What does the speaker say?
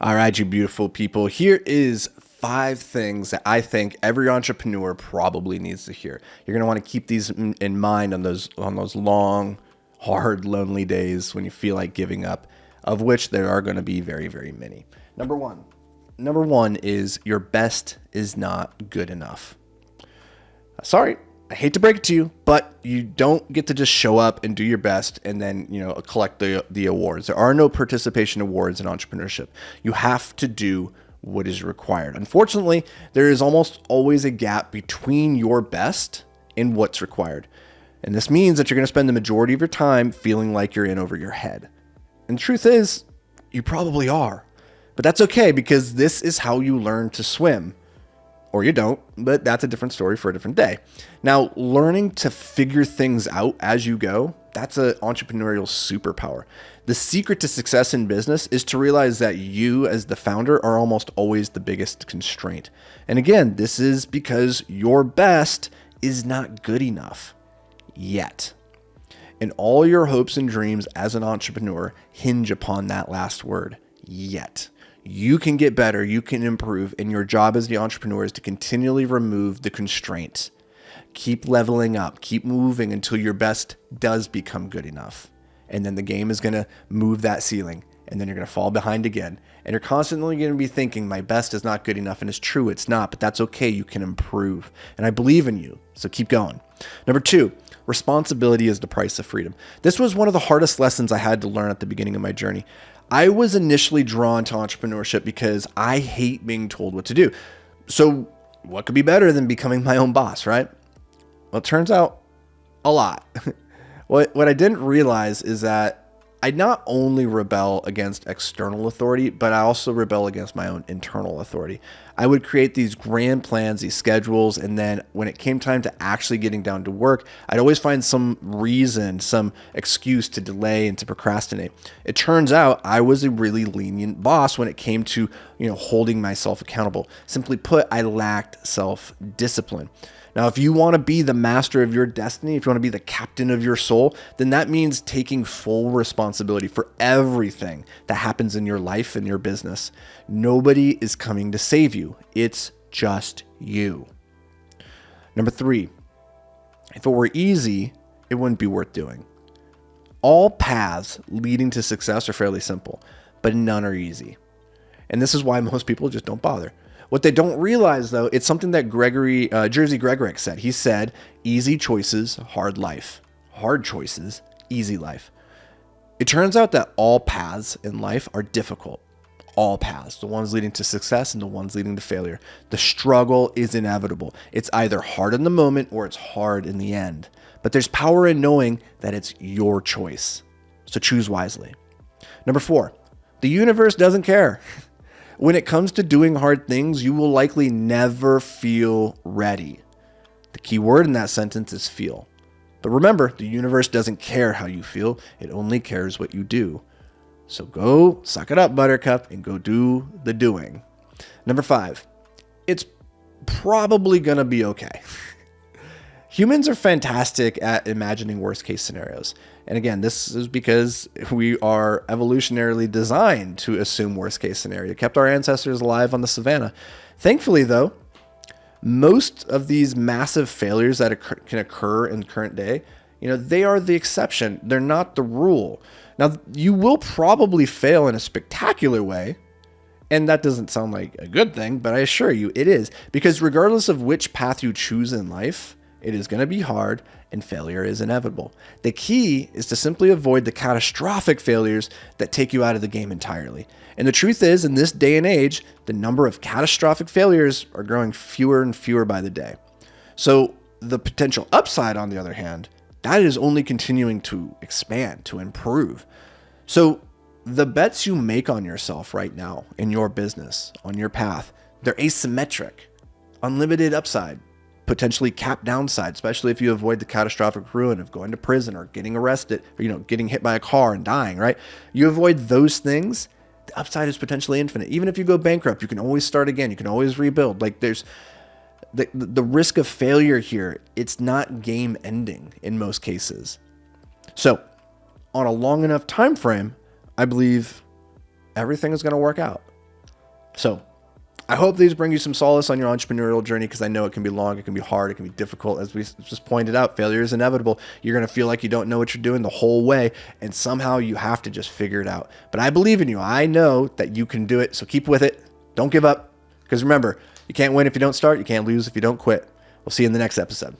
All right, you beautiful people. Here is 5 things that I think every entrepreneur probably needs to hear. You're going to want to keep these in mind on those long, hard, lonely days when you feel like giving up, of which there are going to be very, very many. Number one is your best is not good enough. Sorry, I hate to break it to you, but you don't get to just show up and do your best and then, collect the awards. There are no participation awards in entrepreneurship. You have to do what is required. Unfortunately, there is almost always a gap between your best and what's required. And this means that you're going to spend the majority of your time feeling like you're in over your head. And the truth is, you probably are. But that's okay, because this is how you learn to swim. Or you don't, but that's a different story for a different day. Now, learning to figure things out as you go, that's an entrepreneurial superpower. The secret to success in business is to realize that you, as the founder, are almost always the biggest constraint. And again, this is because your best is not good enough yet. And all your hopes and dreams as an entrepreneur hinge upon that last word, yet. You can get better, you can improve, and your job as the entrepreneur is to continually remove the constraints. Keep leveling up, keep moving until your best does become good enough. And then the game is going to move that ceiling, and then you're going to fall behind again. And you're constantly going to be thinking, my best is not good enough, and it's true, it's not, but that's okay, you can improve. And I believe in you, so keep going. Number 2, responsibility is the price of freedom. This was one of the hardest lessons I had to learn at the beginning of my journey. I was initially drawn to entrepreneurship because I hate being told what to do. So what could be better than becoming my own boss, right? Well, it turns out a lot. What I didn't realize is that I not only rebel against external authority, but I also rebel against my own internal authority. I would create these grand plans, these schedules, and then when it came time to actually getting down to work, I'd always find some reason, some excuse to delay and to procrastinate. It turns out I was a really lenient boss when it came to, holding myself accountable. Simply put, I lacked self-discipline. Now, if you want to be the master of your destiny, if you want to be the captain of your soul, then that means taking full responsibility for everything that happens in your life and your business. Nobody is coming to save you. It's just you. Number 3, if it were easy, it wouldn't be worth doing. All paths leading to success are fairly simple, but none are easy. And this is why most people just don't bother. What they don't realize, though, it's something that Jerzy Gregorek said. He said, easy choices, hard life. Hard choices, easy life. It turns out that all paths in life are difficult. All paths, the ones leading to success and the ones leading to failure. The struggle is inevitable. It's either hard in the moment or it's hard in the end. But there's power in knowing that it's your choice. So choose wisely. Number 4, the universe doesn't care. When it comes to doing hard things, you will likely never feel ready. The key word in that sentence is feel. But remember, the universe doesn't care how you feel. It only cares what you do. So go suck it up, Buttercup, and go do the doing. Number 5, it's probably going to be okay. Humans are fantastic at imagining worst case scenarios. And again, this is because we are evolutionarily designed to assume worst case scenario. It kept our ancestors alive on the savannah. Thankfully, though, most of these massive failures that can occur in the current day, they are the exception. They're not the rule. Now, you will probably fail in a spectacular way. And that doesn't sound like a good thing, but I assure you it is. Because regardless of which path you choose in life, it is going to be hard and failure is inevitable. The key is to simply avoid the catastrophic failures that take you out of the game entirely. And the truth is, in this day and age, the number of catastrophic failures are growing fewer and fewer by the day. So the potential upside, on the other hand, that is only continuing to expand, to improve. So the bets you make on yourself right now in your business, on your path, they're asymmetric, unlimited upside, potentially capped downside, especially if you avoid the catastrophic ruin of going to prison or getting arrested or, getting hit by a car and dying, right? You avoid those things, the upside is potentially infinite. Even if you go bankrupt, you can always start again. You can always rebuild. Like there's the risk of failure here. It's not game ending in most cases. So on a long enough time frame, I believe everything is going to work out. So I hope these bring you some solace on your entrepreneurial journey, because I know it can be long, it can be hard, it can be difficult. As we just pointed out, failure is inevitable. You're going to feel like you don't know what you're doing the whole way, and somehow you have to just figure it out. But I believe in you. I know that you can do it, so keep with it. Don't give up, because remember, you can't win if you don't start. You can't lose if you don't quit. We'll see you in the next episode.